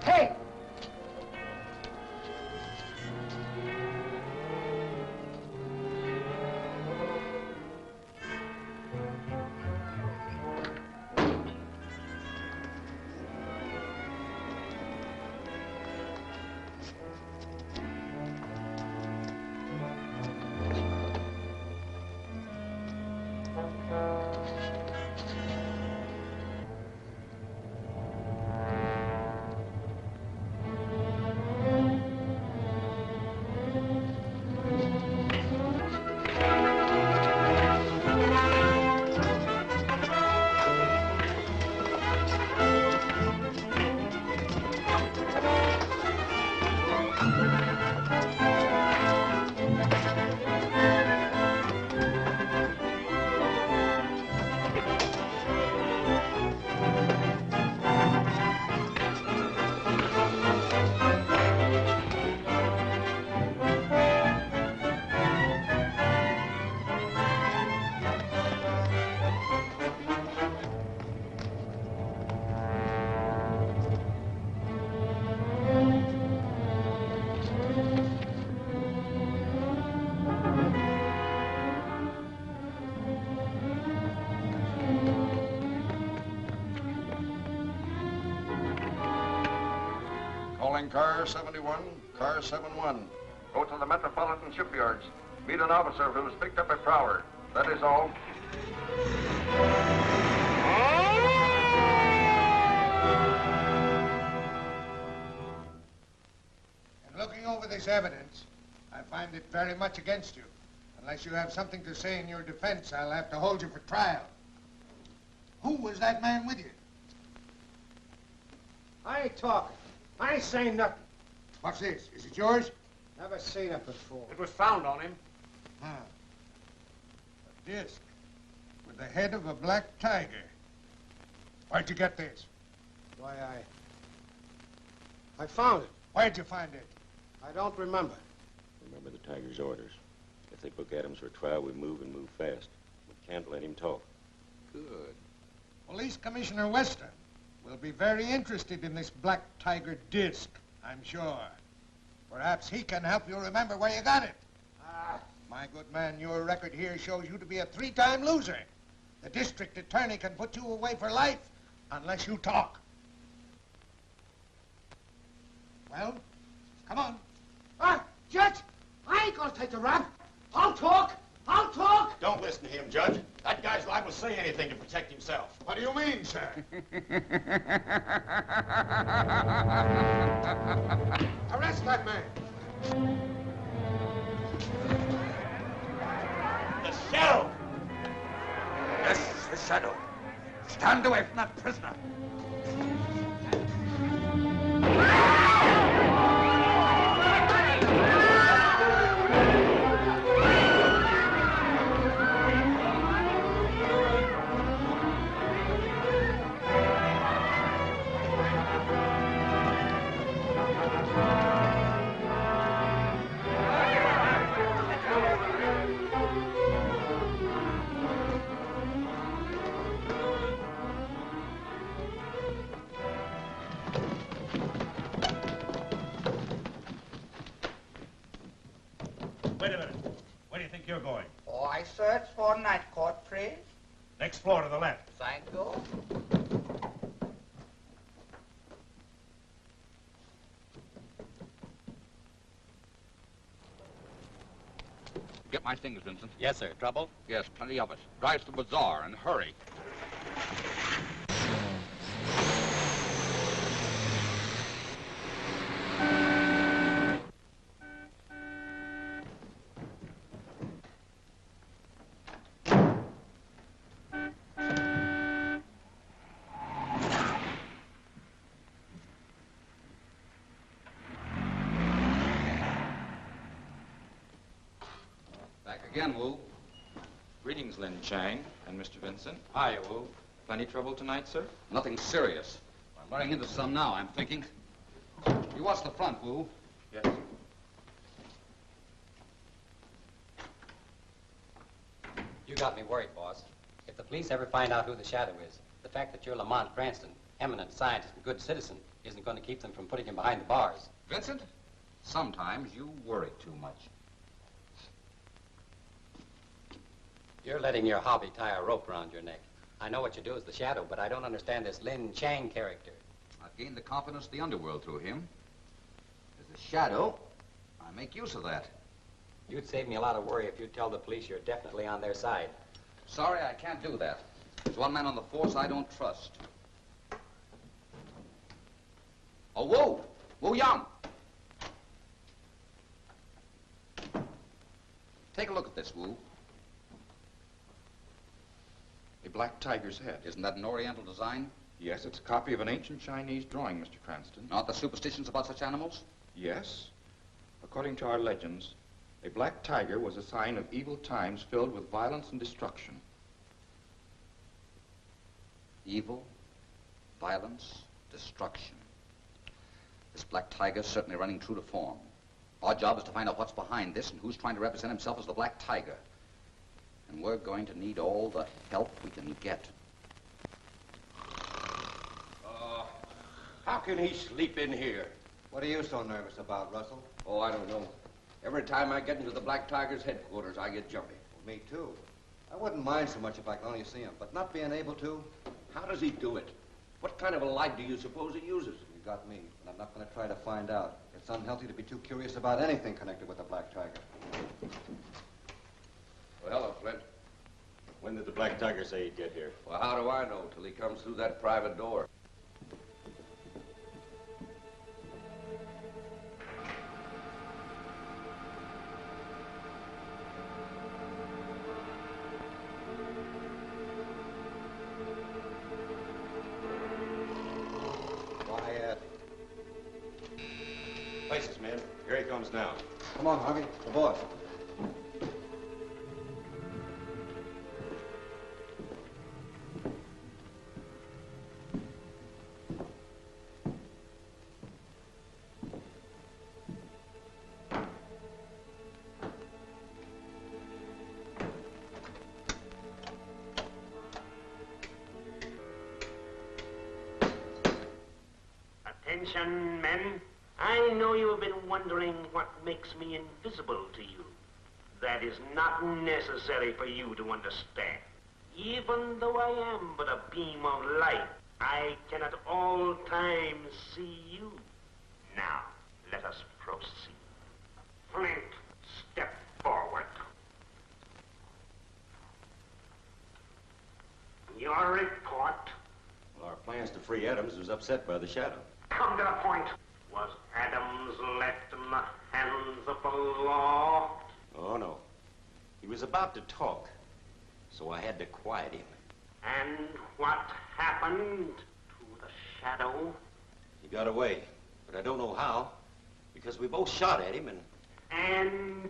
Hey! Calling car 71, car 71. Go to the Metropolitan Shipyards. Meet an officer who was picked up a prowler. That is all. In looking over this evidence, I find it very much against you. Unless you have something to say in your defense, I'll have to hold you for trial. Who was that man with you? I ain't talking. I ain't saying nothing. What's this? Is it yours? Never seen it before. It was found on him. Huh. A disc with the head of a black tiger. Where'd you get this? Why, I found it. Where'd you find it? I don't remember. Remember the tiger's orders. If they book Adams for trial, we move and move fast. We can't let him talk. Good. Police Commissioner Weston will be very interested in this black tiger disc, I'm sure. Perhaps he can help you remember where you got it. My good man, your record here shows you to be a 3-time loser. The district attorney can put you away for life unless you talk. Well, come on. Judge, I ain't gonna take the rap. I'll talk. I'll talk. Don't listen to him, Judge. That guy's liable to say anything to protect himself. What do you mean, sir? Arrest that man. The Shadow! Yes, the Shadow. Stand away from that prisoner. Wait a minute. Where do you think you're going? Oh, I search for night court, please. Next floor to the left. Thank you. Get my things, Vincent. Yes, sir. Trouble? Yes, plenty of it. Drive to the bazaar and hurry. Back again, Wu. Greetings, Lin Chang and Mr. Vincent. Hi, Wu. Plenty trouble tonight, sir? Nothing serious. I'm running into some now, I'm thinking. You watch the front, Wu. Yes. You got me worried, boss. If the police ever find out who the Shadow is, the fact that you're Lamont Cranston, eminent scientist and good citizen, isn't going to keep them from putting him behind the bars. Vincent, sometimes you worry too much. You're letting your hobby tie a rope around your neck. I know what you do as the Shadow, but I don't understand this Lin Chang character. I've gained the confidence of the underworld through him. As the Shadow, I make use of that. You'd save me a lot of worry if you'd tell the police you're definitely on their side. Sorry, I can't do that. There's one man on the force I don't trust. Oh, Wu! Wu Yang! Take a look at this, Wu. A black tiger's head. Isn't that an Oriental design? Yes, it's a copy of an ancient Chinese drawing, Mr. Cranston. Not the superstitions about such animals? Yes. According to our legends, a black tiger was a sign of evil times filled with violence and destruction. Evil, violence, destruction. This black tiger's certainly running true to form. Our job is to find out what's behind this and who's trying to represent himself as the black tiger. And we're going to need all the help we can get. How can he sleep in here? What are you so nervous about, Russell? Oh, I don't know. Every time I get into the Black Tiger's headquarters, I get jumpy. Well, me too. I wouldn't mind so much if I could only see him, but not being able to. How does he do it? What kind of a light do you suppose he uses? You got me, but I'm not going to try to find out. It's unhealthy to be too curious about anything connected with the Black Tiger. Well, hello, Flint. When did the Black Tiger say he'd get here? Well, how do I know till he comes through that private door? Places, man. Here he comes now. Come on, Harvey. The boss. Attention, men. I know you have been wondering what makes me invisible to you. That is not necessary for you to understand. Even though I am but a beam of light, I can at all times see you. Now, let us proceed. Flint, step forward. Your report. Well, our plans to free Adams was upset by the Shadow. Come to the point. Was Adams left in the hands of the law? Oh, no. He was about to talk, so I had to quiet him. And what happened to the Shadow? He got away, but I don't know how, because we both shot at him and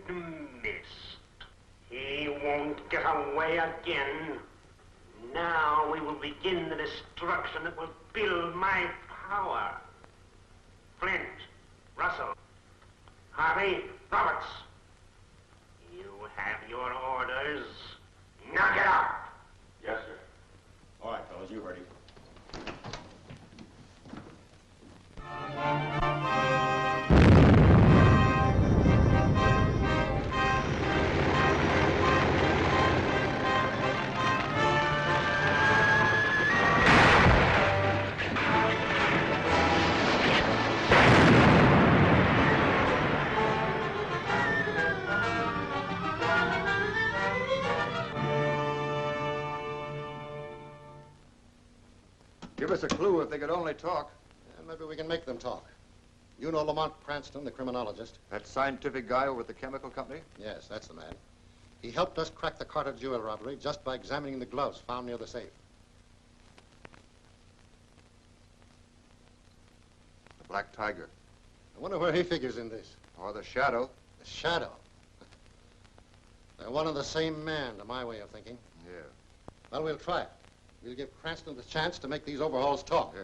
missed. He won't get away again. Now we will begin the destruction that will build my power. Flint, Russell, Harvey, Roberts. You have your orders. Knock it out. Yes, sir. All right, fellas, you heard him. Give us a clue if they could only talk. Yeah, maybe we can make them talk. You know Lamont Cranston, the criminologist? That scientific guy over at the chemical company? Yes, that's the man. He helped us crack the Carter jewel robbery just by examining the gloves found near the safe. The Black Tiger. I wonder where he figures in this. Or the Shadow. The Shadow? They're one and the same man, to my way of thinking. Yeah. Well, we'll try it. We'll give Cranston the chance to make these overhauls talk. Yeah.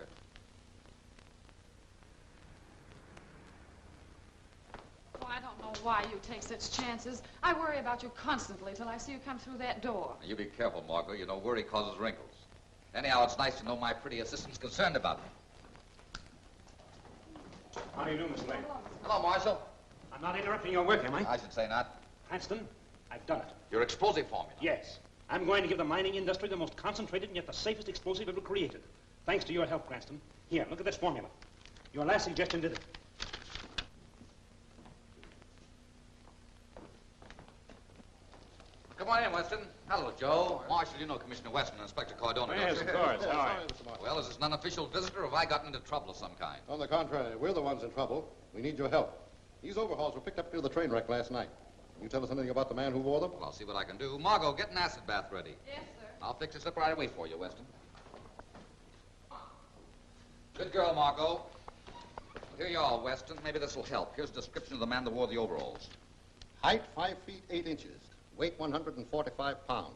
Oh, I don't know why you take such chances. I worry about you constantly till I see you come through that door. Now, you be careful, Margot. You know, worry causes wrinkles. Anyhow, it's nice to know my pretty assistant's concerned about me. How do you do, Miss Lane? Hello, Marshal. I'm not interrupting your work, am I? I should say not. Cranston, I've done it. Your explosive formula. Yes. I'm going to give the mining industry the most concentrated and yet the safest explosive ever created. Thanks to your help, Cranston. Here, look at this formula. Your last suggestion did it. Come on in, Weston. Hello, Joe. Marshal, you know Commissioner Weston and Inspector Cardona. Yes, of course. How are you? Well, is this an unofficial visitor, or have I gotten into trouble of some kind? On the contrary, we're the ones in trouble. We need your help. These overhauls were picked up near the train wreck last night. Can you tell us anything about the man who wore them? Well, I'll see what I can do. Margot, get an acid bath ready. Yes, sir. I'll fix this up right away for you, Weston. Good girl, Margot. Well, here you are, Weston. Maybe this will help. Here's a description of the man that wore the overalls. Height 5 feet 8 inches. Weight 145 pounds.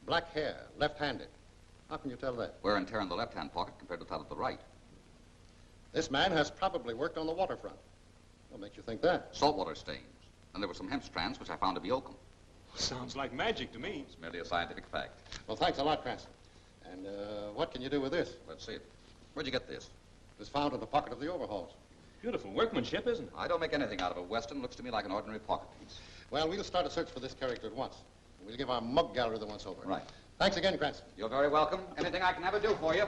Black hair, left-handed. How can you tell that? Wear and tear in the left-hand pocket compared with that of the right. This man has probably worked on the waterfront. What makes you think that? Saltwater stains. And there were some hemp strands which I found to be oakum. Sounds like magic to me. It's merely a scientific fact. Well, thanks a lot, Cranston. And what can you do with this? Let's see it. Where'd you get this? It was found in the pocket of the overhauls. Beautiful workmanship, isn't it? I don't make anything out of it, Weston. Looks to me like an ordinary pocket piece. Well, we'll start a search for this character at once. We'll give our mug gallery the once over. Right. Thanks again, Cranston. You're very welcome. Anything I can ever do for you.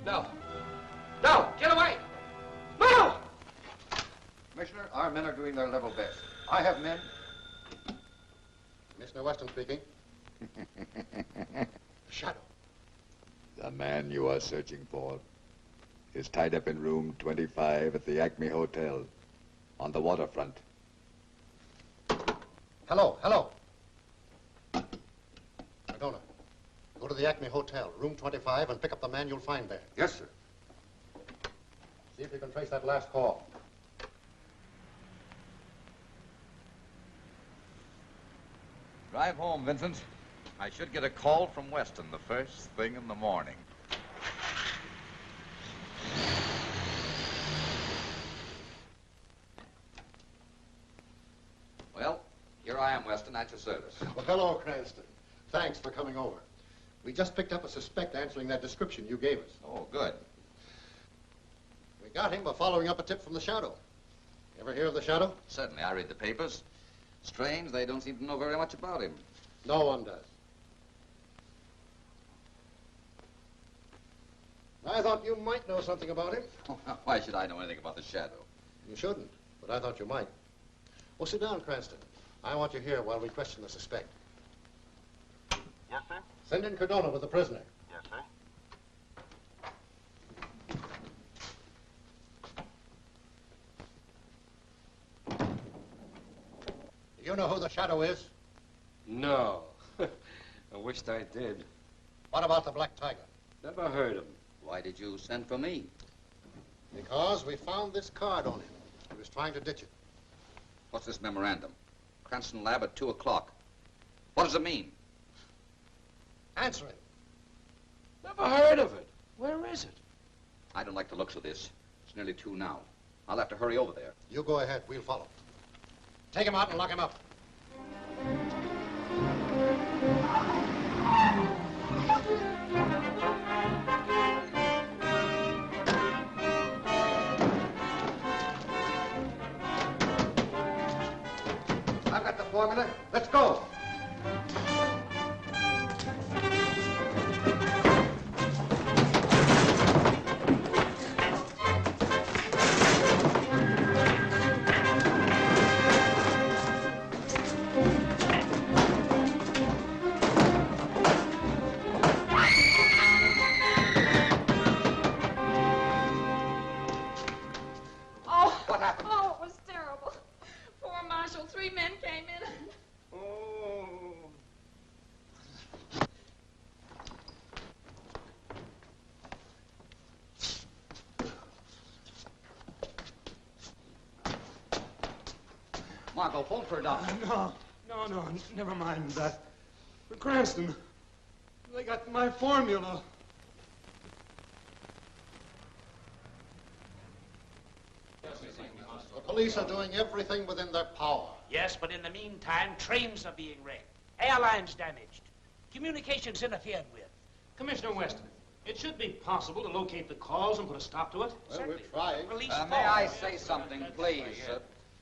No. No! Get away! No! Commissioner, our men are doing their level best. I have men. Commissioner Weston speaking. Shadow. The man you are searching for is tied up in room 25 at the Acme Hotel on the waterfront. Hello, hello. Cardona, go to the Acme Hotel, room 25, and pick up the man you'll find there. Yes, sir. See if you can trace that last call. Drive home, Vincent. I should get a call from Weston the first thing in the morning. Well, here I am, Weston, at your service. Well, hello, Cranston. Thanks for coming over. We just picked up a suspect answering that description you gave us. Oh, good. We got him by following up a tip from the Shadow. Ever hear of the Shadow? Certainly, I read the papers. Strange, they don't seem to know very much about him. No one does. I thought you might know something about him. Why should I know anything about the Shadow? You shouldn't, but I thought you might. Well, sit down, Cranston. I want you here while we question the suspect. Yes, sir? Send in Cardona with the prisoner. Yes, sir. Do you know who the Shadow is? No. I wished I did. What about the Black Tiger? Never heard of him. Why did you send for me? Because we found this card on him. He was trying to ditch it. What's this memorandum? Cranston Lab at 2 o'clock. What does it mean? Answer him. Never heard of it. Where is it? I don't like the looks of this. It's nearly 2 now. I'll have to hurry over there. You go ahead. We'll follow. Take him out and lock him up. I've got the formula. Let's go. Oh, what happened? Oh, it was terrible. Poor Marshal, 3 men came in. Margot, phone for a doctor. No, never mind that. But Cranston, they got my formula. The police are doing everything within their power. Yes, but in the meantime, trains are being wrecked, airlines damaged, communications interfered with. Commissioner Weston, it should be possible to locate the cause and put a stop to it. Well, we're trying. May I say something, please?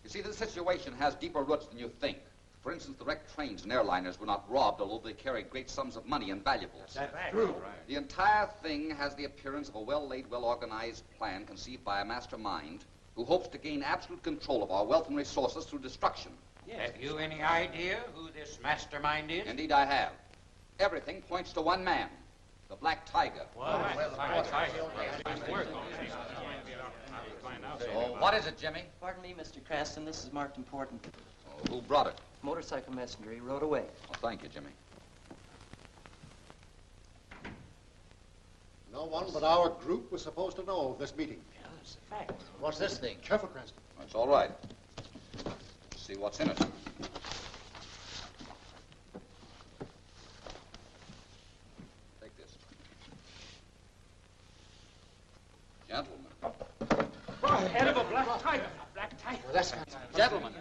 You see, this situation has deeper roots than you think. For instance, the wrecked trains and airliners were not robbed, although they carried great sums of money and valuables. That's true. The entire thing has the appearance of a well-laid, well-organized plan conceived by a mastermind who hopes to gain absolute control of our wealth and resources through destruction. Have you any idea who this mastermind is? Indeed, I have. Everything points to one man, the Black Tiger. So, what is it, Jimmy? Pardon me, Mr. Cranston. This is marked important. Oh, who brought it? Motorcycle messenger. He rode away. Well, thank you, Jimmy. No one but our group was supposed to know of this meeting. That's a fact. What's this thing? Careful, Cranston. That's all right. Let's see what's in it. Take this. Gentlemen. Head of a black tiger. A black tiger. Well, that's Gentlemen,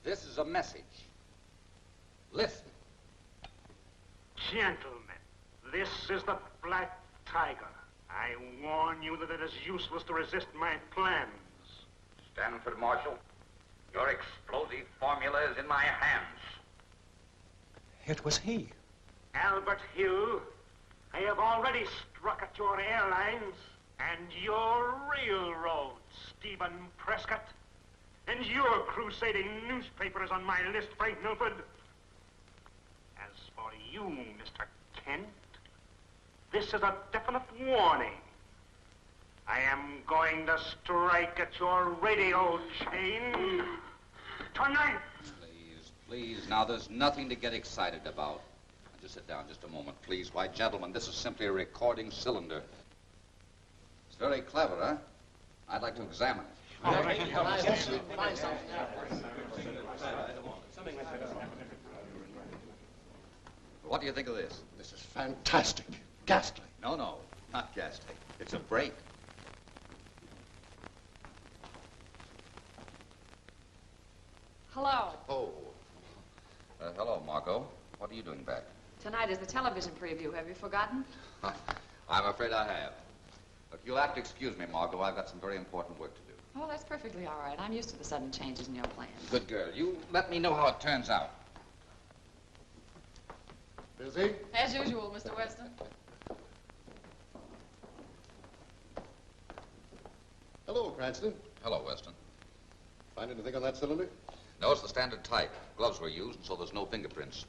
this is a message. Listen. Gentlemen, this is the Black Tiger. I warn you that it is useless to resist my plans. Stanford Marshal, your explosive formula is in my hands. It was he. Albert Hill, I have already struck at your airlines and your railroads, Stephen Prescott. And your crusading newspaper is on my list, Frank Milford. As for you, Mr. Kent, this is a definite warning. I am going to strike at your radio chain tonight. Please, now there's nothing to get excited about. Now, just sit down just a moment, please. Why, gentlemen, this is simply a recording cylinder. It's very clever, huh? I'd like to examine it. What do you think of this? This is fantastic. Ghastly. No, not ghastly. It's a break. Hello. Oh. Hello, Margot. What are you doing back? Tonight is the television preview. Have you forgotten? I'm afraid I have. Look, you'll have to excuse me, Margot. I've got some very important work to do. Oh, that's perfectly all right. I'm used to the sudden changes in your plans. Good girl. You let me know how it turns out. Busy? As usual, Mr. Weston. Hello, Cranston. Hello, Weston. Find anything on that cylinder? No, it's the standard type. Gloves were used, so there's no fingerprints.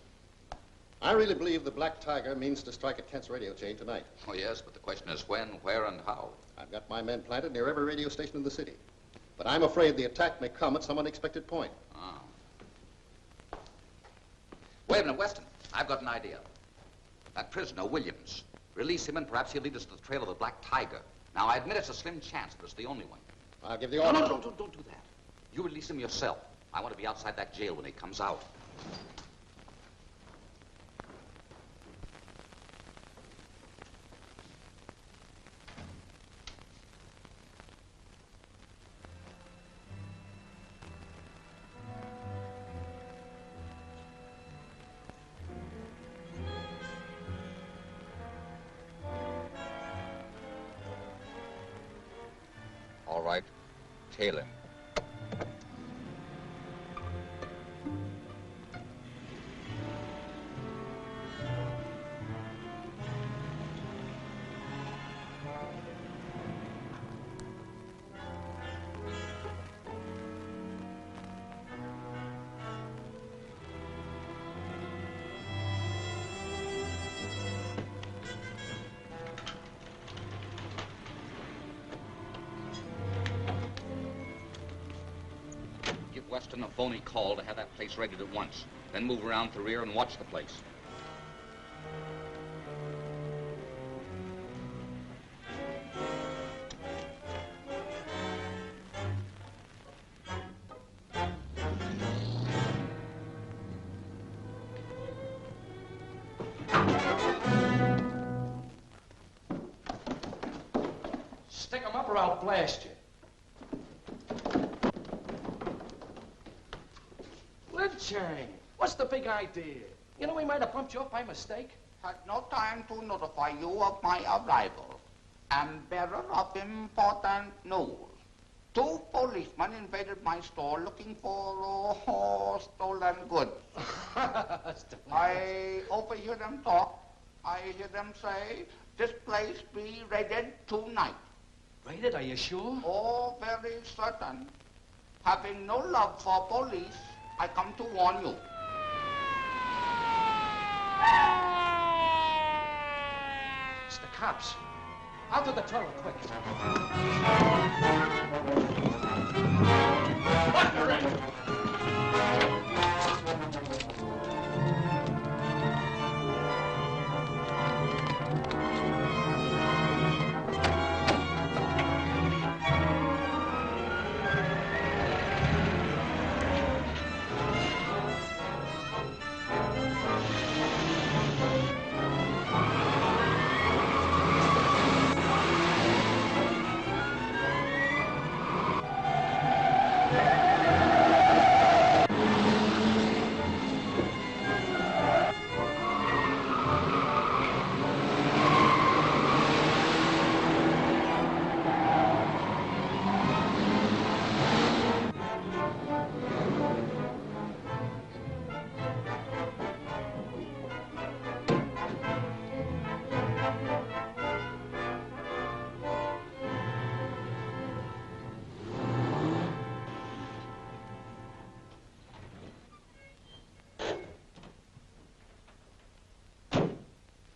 I really believe the Black Tiger means to strike at Kent's radio chain tonight. Oh, yes, but the question is when, where, and how. I've got my men planted near every radio station in the city. But I'm afraid the attack may come at some unexpected point. Ah. Wait a minute, Weston. I've got an idea. That prisoner, Williams. Release him and perhaps he'll lead us to the trail of the Black Tiger. Now, I admit it's a slim chance, but it's the only one. I'll give the order. No, don't do that. You release him yourself. I want to be outside that jail when he comes out. Tail him. Give Weston a phony call to have that place raided at once. Then move around to the rear and watch the place. Stick 'em up or I'll blast you. Lin Chang, what's the big idea? You know we might have bumped you up by mistake. Had no time to notify you of my arrival. And bearer of important news. 2 policemen invaded my store looking for stolen goods. I overhear them talk. I hear them say, this place be raided tonight. Raided, are you sure? Oh, very certain. Having no love for police, I come to warn you. It's the cops. Out of the tunnel, quick. What the ring?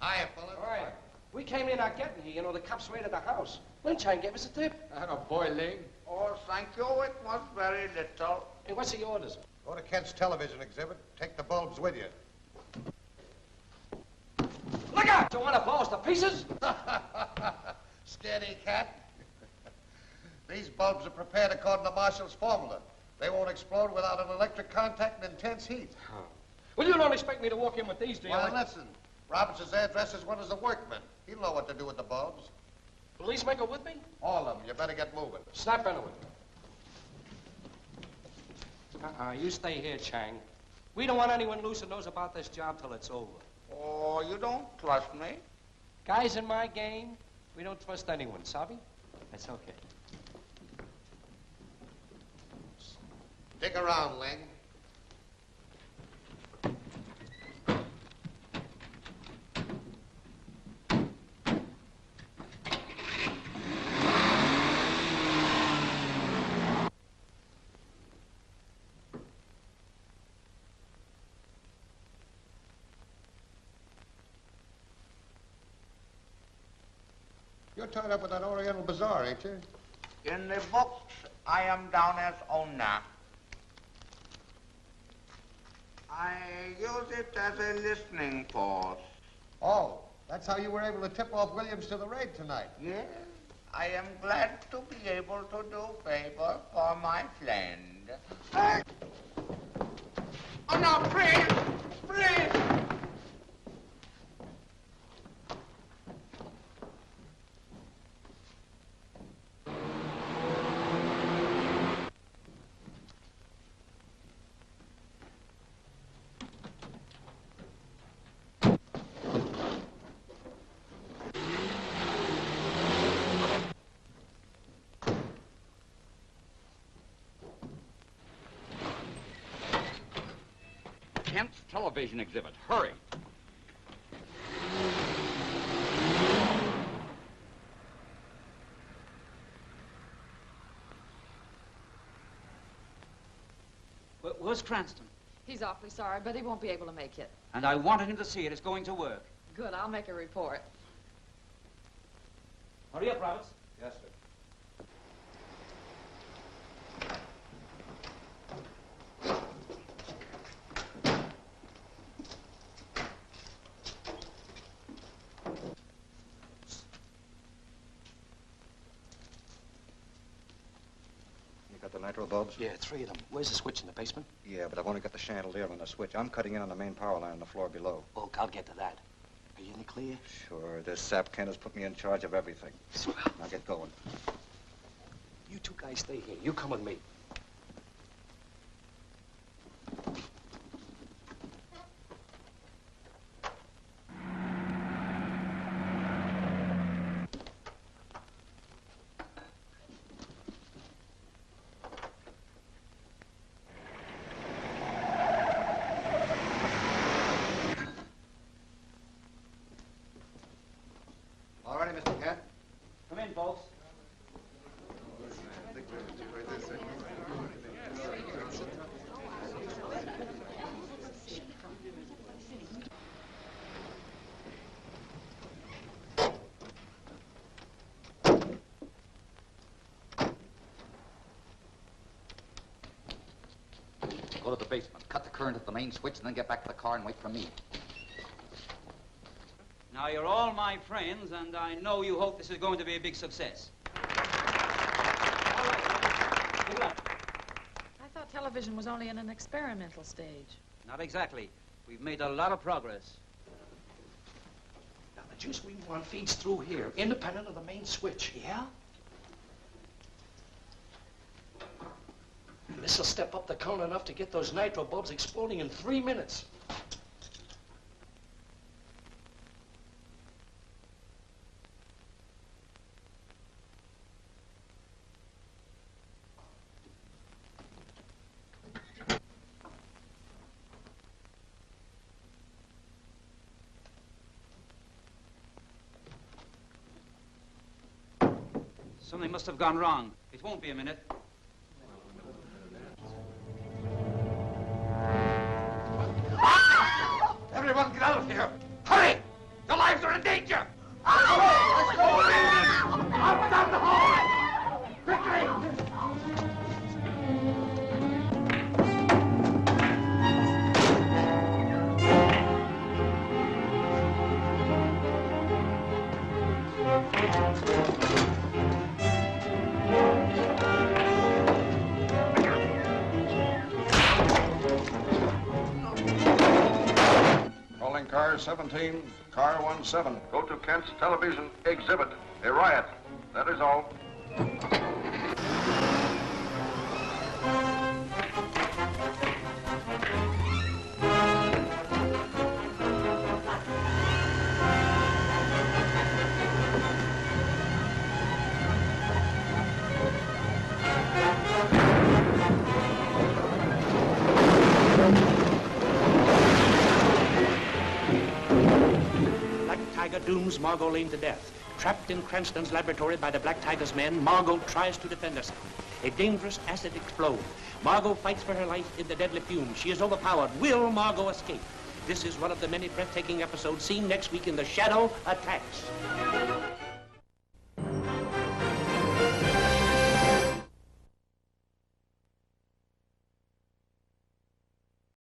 Hiya, fella. All right. We came in not getting here. You know, the cops raided the house. Lin Chang gave us a tip. Boy, Ling. Oh, thank you. It was very little. Hey, what's the orders? Go to Kent's television exhibit. Take the bulbs with you. Look out! You want to blow us to pieces? Steady, cat. These bulbs are prepared according to Marshall's formula. They won't explode without an electric contact and intense heat. Well, you don't expect me to walk in with these, do you? Well, listen. Robertson's there dressed as one as a workman. He'll know what to do with the bulbs. Police make it with me? All of them. You better get moving. Snap into it. You stay here, Chang. We don't want anyone loose who knows about this job till it's over. Oh, you don't trust me? Guys in my game, we don't trust anyone, Sabi? That's okay. Dig around, Ling. You're tied up with that Oriental Bazaar, ain't you? In the books, I am down as owner. I use it as a listening post. Oh, that's how you were able to tip off Williams to the raid tonight. Yes, I am glad to be able to do favor for my friend. Oh, no, please, please. Kent's television exhibit. Hurry. Where's Cranston? He's awfully sorry, but he won't be able to make it. And I wanted him to see it. It's going to work. Good, I'll make a report. Hurry up, Roberts. Yes, sir. You got the nitro bulbs? Yeah, 3 of them. Where's the switch in the basement? Yeah, but I've only got the chandelier and the switch. I'm cutting in on the main power line on the floor below. Oh, I'll get to that. Are you in the clear? Sure. This sap Kent has put me in charge of everything. Swell. Now get going. You two guys stay here. You come with me. All righty, Mr. Kent. Come in, folks. Go to the basement, cut the current at the main switch, and then get back to the car and wait for me. Now, you're all my friends, and I know you hope this is going to be a big success. Good luck. I thought television was only in an experimental stage. Not exactly. We've made a lot of progress. Now, the juice we want feeds through here, independent of the main switch, yeah? And this'll step up the current enough to get those nitro bulbs exploding in 3 minutes. Something must have gone wrong. It won't be a minute. Everyone get out of here! Hurry! Your lives are in danger! Up down the hall! Quickly! Calling car 17, car 17. Go to Kent's television exhibit. A riot. That is all. Tiger dooms Margot Lane to death. Trapped in Cranston's laboratory by the Black Tiger's men, Margot tries to defend herself. A dangerous acid explodes. Margot fights for her life in the deadly fumes. She is overpowered. Will Margot escape? This is one of the many breathtaking episodes seen next week in The Shadow Attacks.